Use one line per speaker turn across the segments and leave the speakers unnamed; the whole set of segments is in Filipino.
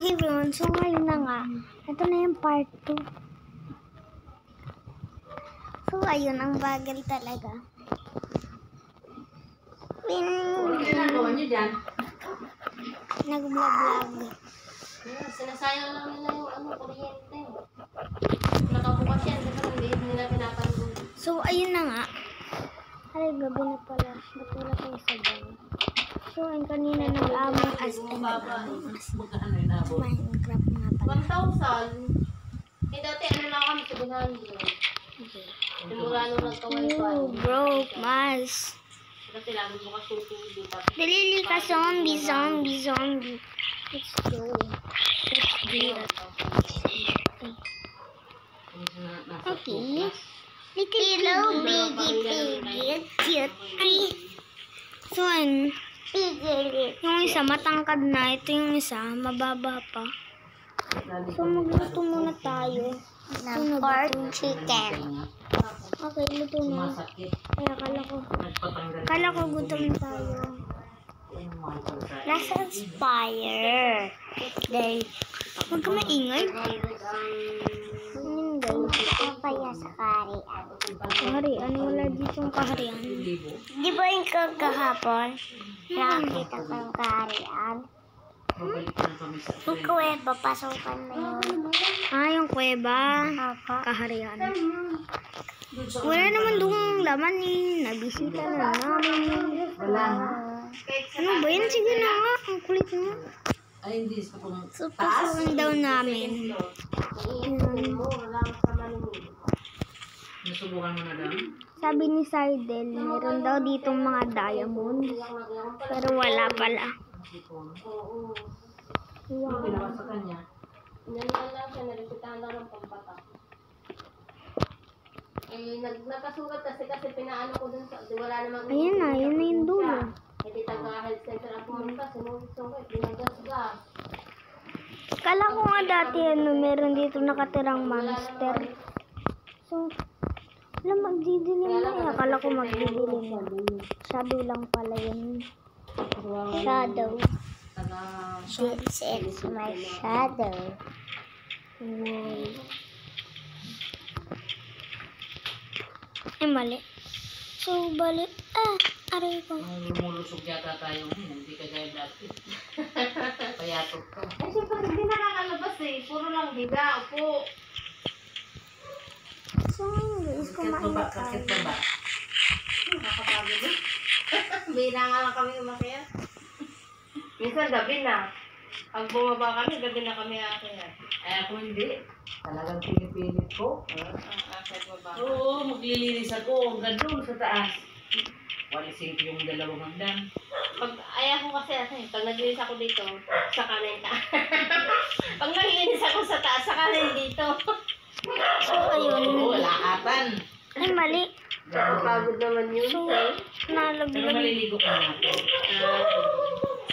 Everyone, so ngayon na nga. Ito na yung part 2. So, ayun, ang bagal talaga.
Ano ginagawa niyo dyan?
Nag-vlog.
Sinasayang lang nila yung kuryente. Nakabukas yan, kasi hindi nila pinapanood.
So, ayun na nga. Ay, gabi na pala. Ba't wala tayo sa bang? So, ang kanina nag-among as
Magkano yung nabot?
Minecraft nga pala.
1,000. Eh, dati ano lang kami, 700. Simula nung nagka-wifi.
Broke, mas.
Kasi lagi bukas yung TV.
Dalili ka, zombie. Let's go. Let's do it. Okay. Little biggie, cute. So, yung isa matangkad na. Ito yung isa, mababa pa. So, magluto muna tayo. Ng pork chicken. Okay, luto na. Ay, akala ko gutom tayo. Nasa Aspire. Dahil, huwag ka maingay. Kaya sa kaharian. Kaharian? Wala ditong kaharian. Di ba yung kahapon? Nakakita ko yung kaharian. Yung kuweba, pasukan mo yun. Yung kuweba. Kaharian. Wala naman doon laman eh. Nabisita na namin. Ano ba yun? Sige na nga. Ang kulit mo.
Ay, hindi.
So, pasukan daw namin.
Nasubukan mo na daw?
Sabi ni Sardel, meron daw ditong mga diamonds. Pero wala pala.
Wow. Ginawa sa kanya.
Nandiyan lang siya, narisitahan lang ng pampatak. Eh, nagkasugat kasi pinaano ko dun sa, wala namang...
Ayan na, yun na yung dulo.
Eh, di taga-health center ako pumunta, sinusong ko, pinagasgas.
Kala ko nga dati, meron dito nakatirang monster. So, alam, magdidilim na eh. Akala ko magdidilim na. Shadow lang pala yun. Shadow. This is my shadow. Wow. Ay, mali. So, balik. Aray ko.
Lumulusog yata tayo ngayon. Hindi ka gaya dati. Payatok ka.
Ay, siyempre, hindi nakakalabas eh. Puro lang biga, upo.
So, guys, kumain na tayo.
Kakit pa ba?
Nakapagod eh. Bina nga lang kami umakyat. Minsan gabi na. Pag bumaba kami, gabi na kami akyat.
Ay, ako hindi. Talagang pinipilit ko.
Akyat baba.
Oo, maglilinis ako. Hanggang doon sa taas. Walising ko yung dalawang hagdan.
Ayaw ko kasi, pag naglinis ako dito, sa kanan ka. Pag naglinis ako sa taas, sa kanan dito.
So, ayun.
Oo, laatan.
Ay, mali.
Nakapagod naman yun.
So,
Pero
nalaglag.
maliligo ka na ako.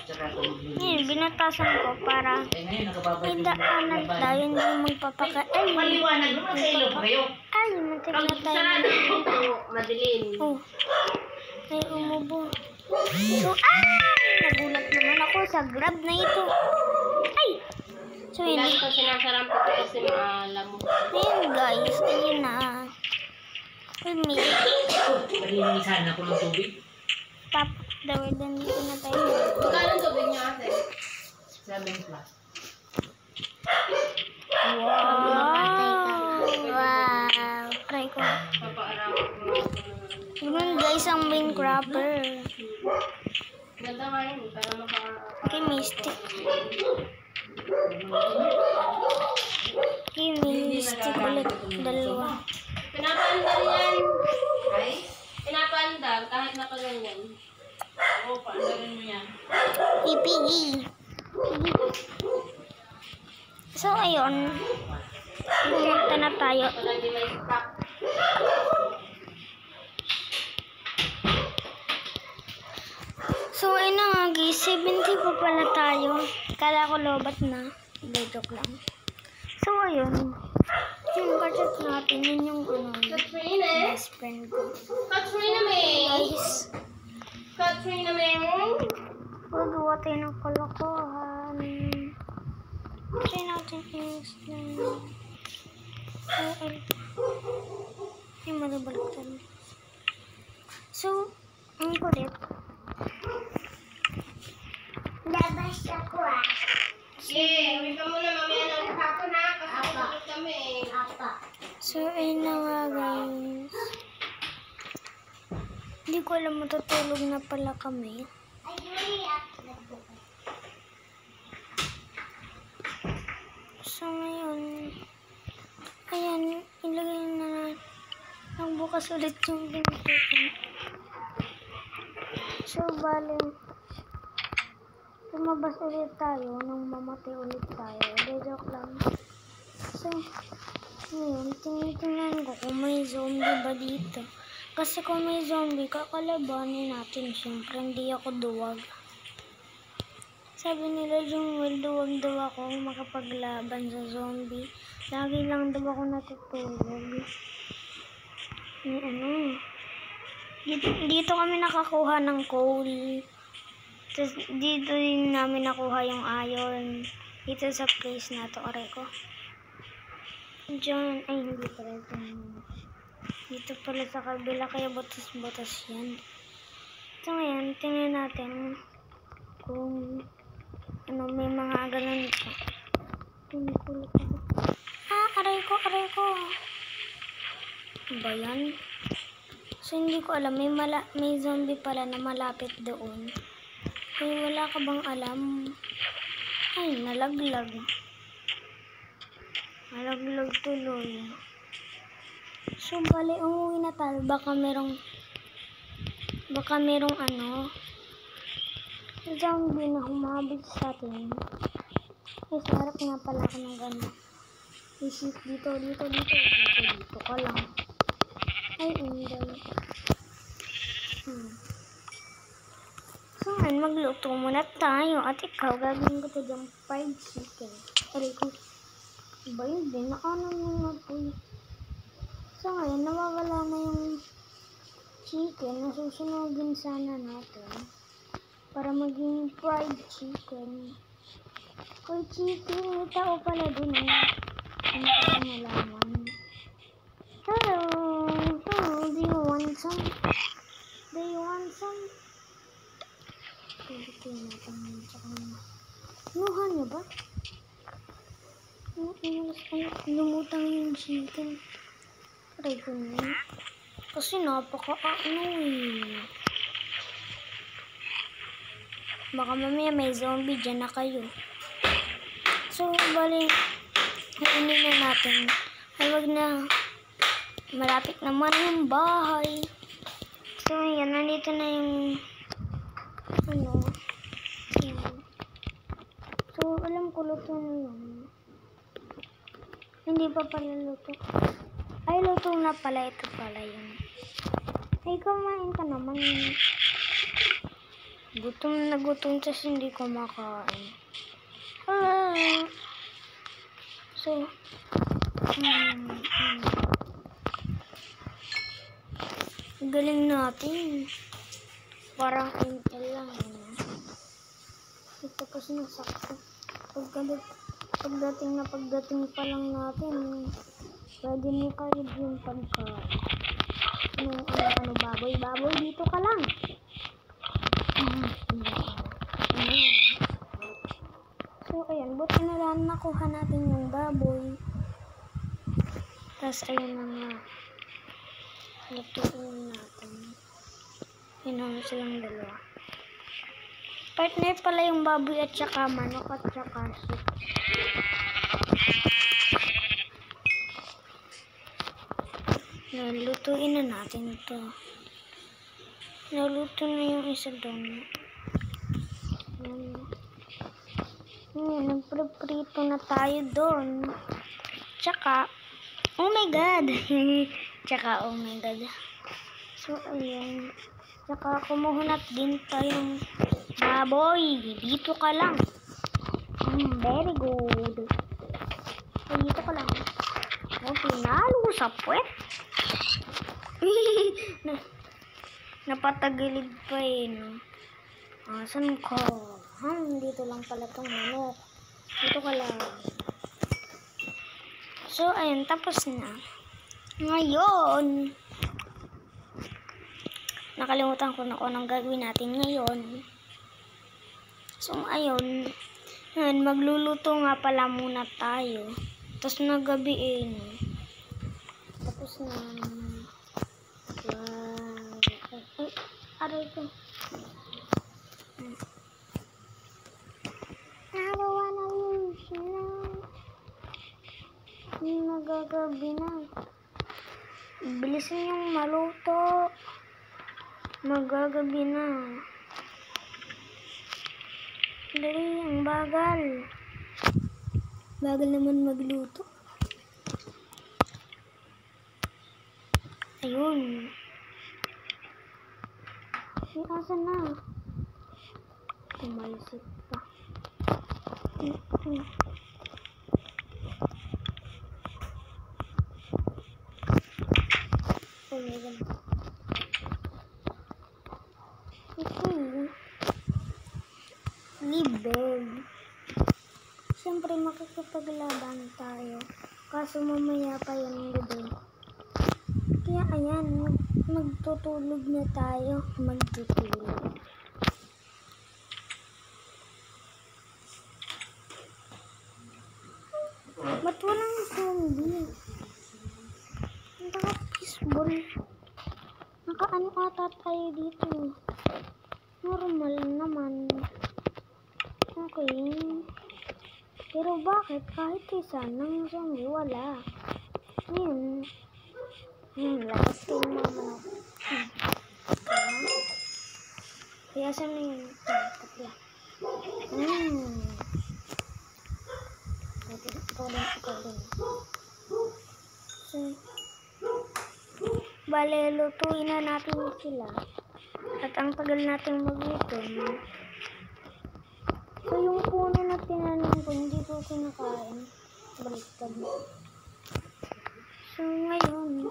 Tsaka ako maglilinis.
Yan, binatasan ko para
Eh ngayon, nakababad
may
yung
daanan tayo, hindi magpapaka... Ay,
maliwanag naman sa ilo pa kayo.
ay, matig
Pag
na tayo.
sarado dito, madilim.
Oh, ay, umubo. So, nagulat naman ako sa grab na ito. Ay! So, yun.
Lagi ko sinasarampot ko kasi maalam mo.
Ayun, guys. Ayun na. Ayun,
Malilinisan ako ng tubig.
top the word. Nandito na tayo.
Magkano tubig niya ate?
7 plus.
Wow! Wow! Try ko.
Papaarapot mo.
Yun, guys, ang main crapper.
Ganda nga yun, para makaarapot.
Okay, mystic. Okay, mystic ulit. Dalawa.
Pinapaandar yan. Ay? Pinapaandar kahit nakaganyan.
Oo, paandarin mo yan.
Pipigi. So, ayun. Ito na tayo.
Palagi may stock.
So, ayun na nga guys. 70 pa pala tayo. Kala ko lobat na. Hindi, joke lang. So, ayun. Yung gadget natin, yun yung
Katrina?
best friend ko.
Katrina May!
Guys,
Katrina May!
gagawa tayo ng kalokohan. try natin is ay, malabaliktad. So, ang kulit. Labas ako
Sige, uwi ka muna mamaya ng hapon ha. Kasi matulog kami eh.
Apa. So, ayun na nga guys. Hindi ko alam, matutulog na pala kami. So, ngayon, ayan, ilagay na nagbukas ulit yung pintuan. So, bale, lumabas ulit tayo nang mamatay ulit tayo. Joke lang. So, ngayon, tingnan ko kung may zombie ba dito. Kasi kung may zombie, kakalabanin natin. Siyempre, hindi ako duwag. Sabi nila, Jungwell, duwag daw ako makapaglaban sa zombie. Lagi lang daw ako natutulog. Dito kami nakakuha ng coal. Tapos dito din namin nakuha yung iron. Dito sa place na to, aray ko. Diyan, ay hindi pala ito. Dito pala sa kabila, kaya butas-butas yan. So ngayon, tingnan natin kung ano, may mga ganun pa. Aray ko. Ano ba yan? So hindi ko alam, may zombie pala na malapit doon. Ay, wala ka bang alam? Ay, nalaglag. Nalaglag tuloy. So, bali, umuwi na tayo. Baka merong ano, zombie na humabit sa atin. Ay, sarap nga pala ako ng gano'n. Isip dito ka lang. Ay, inday. So, magluto muna tayo. At ikaw, gagawin ko ito dyan 5 chicken. Aray ko. Ba yun din? Nakaano na po. So, ngayon, nawawala na yung chicken. Nasusunogin sana natin. Para maging fried chicken. Fried chicken, may tao pala dun eh. Ano ka nalaman? Hello, do you want some? Ito natin sa kanina. Nuha niyo ba? Lumutang yung chicken. Try ko na. Kasi napaka-ano eh. Baka mamaya may zombie dyan na kayo. So, bali, kainin na natin. Ay, wag na. Malapit naman yung bahay. So, yan. Nandito na yung ano. Yan. So, alam ko luto na yun. Hindi pa pala luto. Ay, luto na pala. Ito pala yun. Ay, kumain ka naman. Gutom na gutom tas hindi ko makain. So, galing natin. Parang intel lang. Ito kasi nasakto. Pagdating pa lang natin, pwede nyo kayo yung pagkain. Ano, baboy, dito ka lang. So, ayan, buti na lang nakuha natin yung baboy. Tapos, ayun na nga. Lutuin natin. Yun silang dalawa. Partner pala yung baboy at saka manok at saka soup. Lutuin na natin ito. Naluto na yung isa doon. Nagprito na tayo doon. Tsaka, oh my god. Tsaka, oh my god. So, ayan. Tsaka, kumuhunat din tayong baboy. Dito ka lang. Very good. So, dito ka lang. Oh, pinalo sa puwet. Napatagilid pa eh, no? Asan ko? Dito lang pala tong manok. Dito ka lang. So, ayun, tapos na. Ngayon, nakalimutan ko na kung anong gagawin natin ngayon. So, ayun, magluluto nga pala muna tayo. Tapos nagabiin. Tapos na, aray ko. Nagawa na yun siya. Nagagabi na. Bilisan yung maluto. Magagabi na. Dali, ang bagal. Bagal naman magluto. Ayun. Asa na? Umalsik pa. Libel. Siyempre makikipaglaban tayo. Kaso mamaya pa yung gabi. Kaya ayan, magtutulog na tayo. Magtutulog. Ba't walang zombie? Naka-fishball. Naka-ano ata tayo dito. Normal naman. Okay. Pero bakit kahit isa ng zombie wala? Ngayon. Lakas kayo naman. Kaya saan na yun? Tatla. So, bale, lutuin na natin sila. At ang tagal natin magluto. So, yung puno na tinanim ko, hindi ko kinakain. Baliktad. So, ngayon,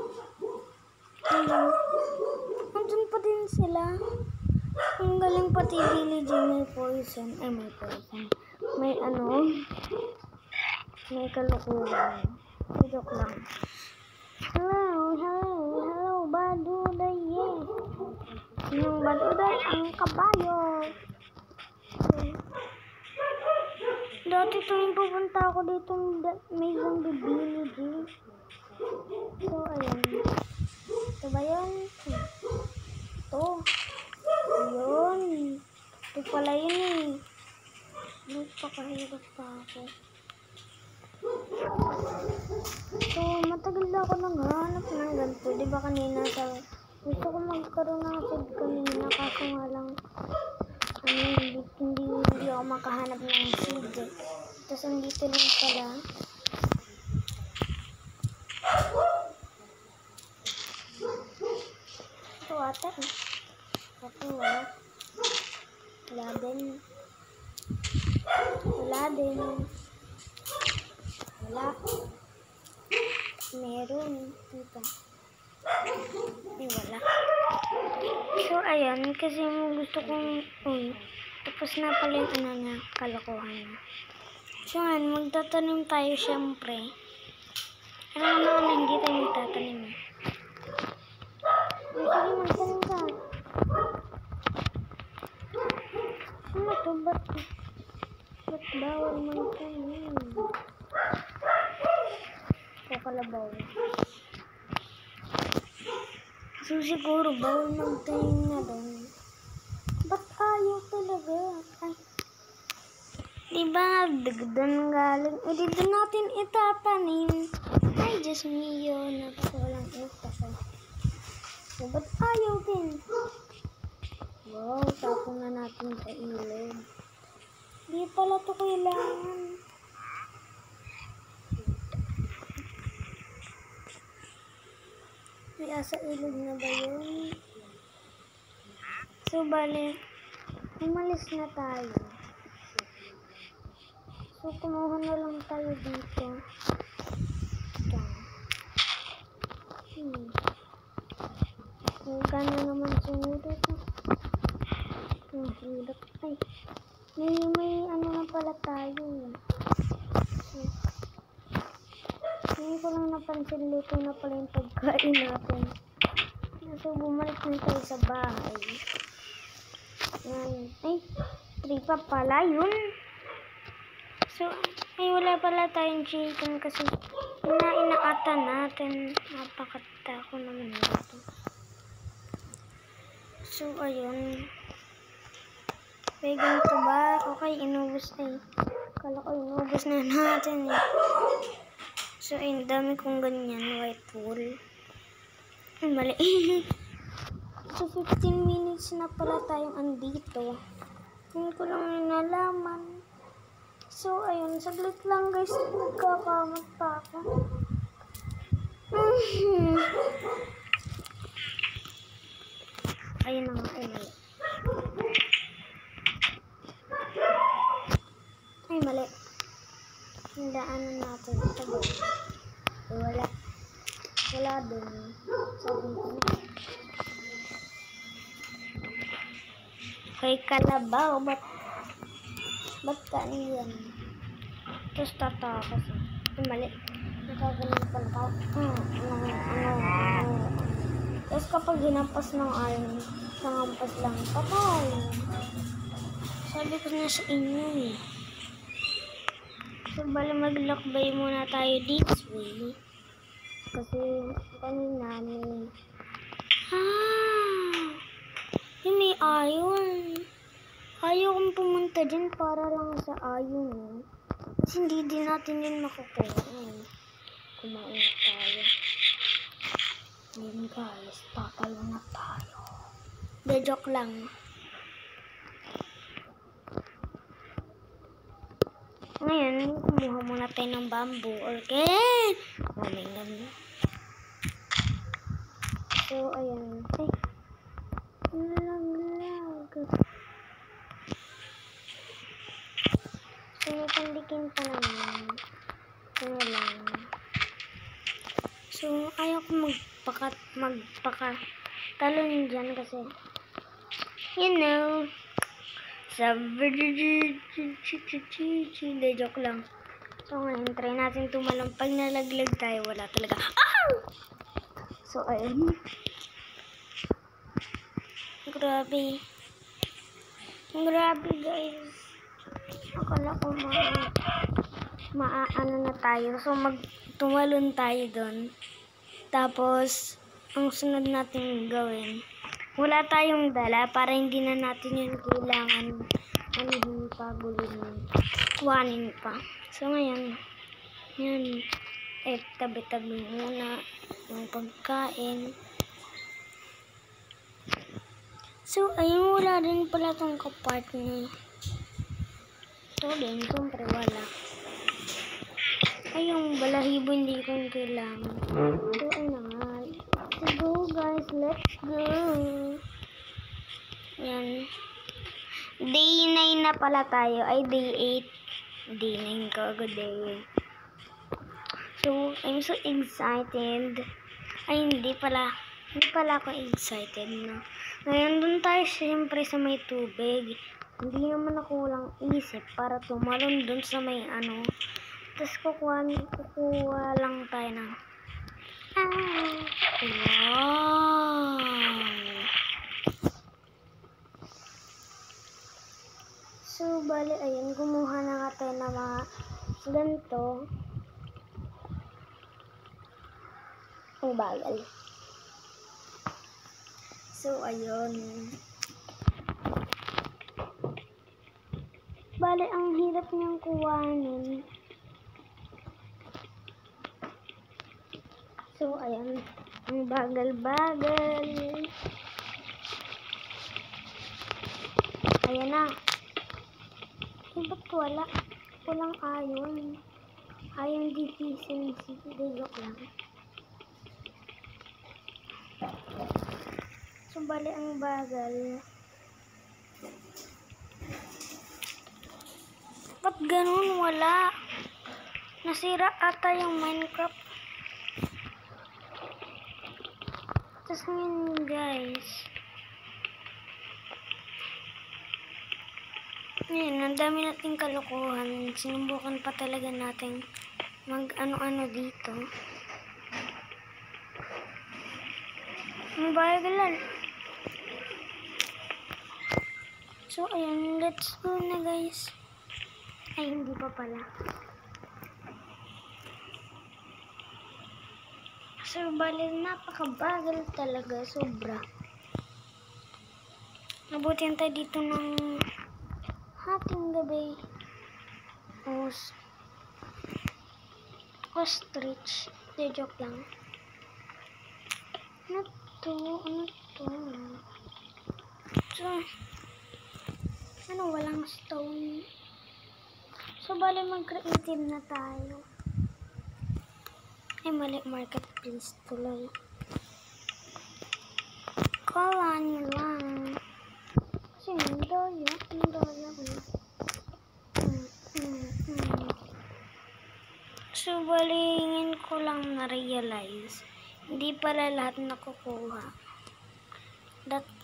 nandun pa din sila. Ang galing pati village may poison. Ay, may poison. May ano, may kalukuhan. Joke lang. Hello, Baduday, yes. Yung Baduday, ang kabayo. Dati tuwing pupunta ako dito, may zombie village. So, ayun. Ito ba yun? Ito. Ayun. Ito pala yun eh. Nagpakahirap pa ako. So, matagal na ako nanghanap ng ganito. Diba kanina gusto ko magkaroon ng food kanina kaso nga lang hindi ako makahanap ng seed. Tapos andito lang pala. Ito ata eh. Ito wala. Wala din. Wala. Meron. Ito. Wala. So, ayan. Kasi gusto kong tapos na pala yung niya, kalokohan na. So, ayan. Magtatanim tayo syempre. Alam naman hindi tayo magtatanim eh. Sige, magtanim ka. Ano to? Ba't bawal magtanim? Kakalabaw. So, siguro bawal magtanim na doon. Ba't ayaw talaga? Ay. Diba nga, doon galing. O, dito natin itatanim. Ay, Diyos mio, napakawalang itasan. So, ba't ayaw din? Wow, tapong na natin sa ilog. Di pala ito kailangan. Kaya sa ilog na ba yun? So, bale, umalis na tayo. So, kumuha na lang tayo dito. Ito. Gano'n naman sunod ito. Ang hirap. Ay, may ano na pala tayo. So, Ngayon ko lang napansin, luto na pala yung pagkain natin. So, bumalik na tayo sa bahay. Yan. Ay, 3 pa pala yun. So, ay wala pala tayong chicken kasi inaata natin. Napakata ko naman ito. So, ayun. Okay, ganito ba? Okay, inubos na eh. Kala ko inubos na natin eh. So, ayun, dami kong ganyan, white wool. Ay, mali. So, 15 minutes na pala tayong andito. Hindi ko lang nalaman. So, ayun, saglit lang guys. Nagkakamot pa ako. Ayun na nga, ay mali. Ay, mali. Hindaanan natin. Ito ba? Ay, wala. Wala din. Sabi ko na. Kay kalabaw, ba't ano yan? Tapos tatakas eh. Ay, mali. Nakagaling pala ako. Tapos kapag ginampas ng iron, nangampas lang. Patay. Sabi ko na sa inyo eh. So, bali maglakbay muna tayo this way. Kasi kanina may... may iron. Ayaw kong pumunta dyan para lang sa iron. Kasi hindi din natin yun makukuha. Kumain na tayo. Ngayon guys, tatayo na tayo. De, joke lang. Ngayon, kumuha muna tayo ng bamboo. Okay? Oh my God. So, ayan. Ay. Lag. So, may pandikin pa naman. Ano lang. So, ayaw ko magpaka-talon dyan kasi, you know, de, joke lang. So, ngayon, try natin tumalon. Pag nalaglag tayo, wala talaga. So, ayun. Grabe. Grabe, guys. Akala ko maaano na tayo. So, tumalon tayo doon. Tapos, ang sunod natin gawin, wala tayong dala para hindi na natin yun kailangan kuhanin pa. So, ngayon, yun, tabi-tabi muna yung pagkain. So, ayun, wala din pala tong kapartner. Ito din, siyempre wala. Ay, yung balahibo hindi ko yung kailangan. So, ayun na nga. Let's go, guys. Let's go. Yan. Day 9 na pala tayo. Ay, day 8. Day 9 ko. Good day. So, I'm so excited. Ay, hindi pala ako excited, no? Ngayon, dun tayo siyempre sa may tubig. Hindi naman ako walang isip para tumalon dun sa may ano. Tapos kukuha lang tayo ng wow! So, bali, ayun, kumuha na nga tayo ng mga ganito. Ang bagal. So, ayun. Bale, ang hirap niyang kuhanin. So, ayan. Ang bagal-bagal. Ayan na. Eh, ba't wala? Walang iron. Iron deficiency. Joke lang. So, bale, ang bagal. Ba't ganun? Wala. Nasira ata yung Minecraft. Tapos ngayon, guys. Ngayon, ang dami nating kalokohan. Sinubukan pa talaga natin mag ano-ano dito. Ang bagalan. So, ayan. Let's go na, guys. Ay, hindi pa pala. So, bali, napakabagal talaga. Sobra. Nabutin tayo dito ng hating gabi. Ostrich. De, joke lang. Ano to? Ano to? So, ano, walang stone. So, bali, mag-creative na tayo. Ay, mali. Marketplace tuloy. Kala nyo lang. Kasi yung doyo. So, balingin ko lang na-realize. Hindi pala lahat nakukuha.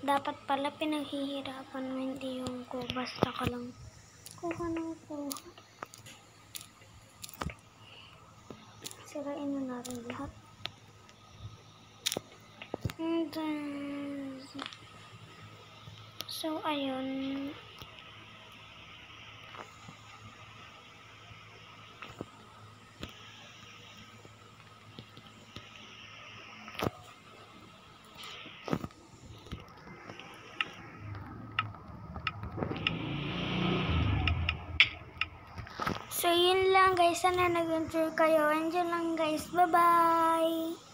Dapat pala pinaghihirapan mo, hindi yung ko. Basta ka lang kuha ng kuha. Sirain mo na rin lahat. And then, so, ayun. So, yun lang guys. Sana nag-enjoy kayo. Enjoy lang guys. Bye-bye!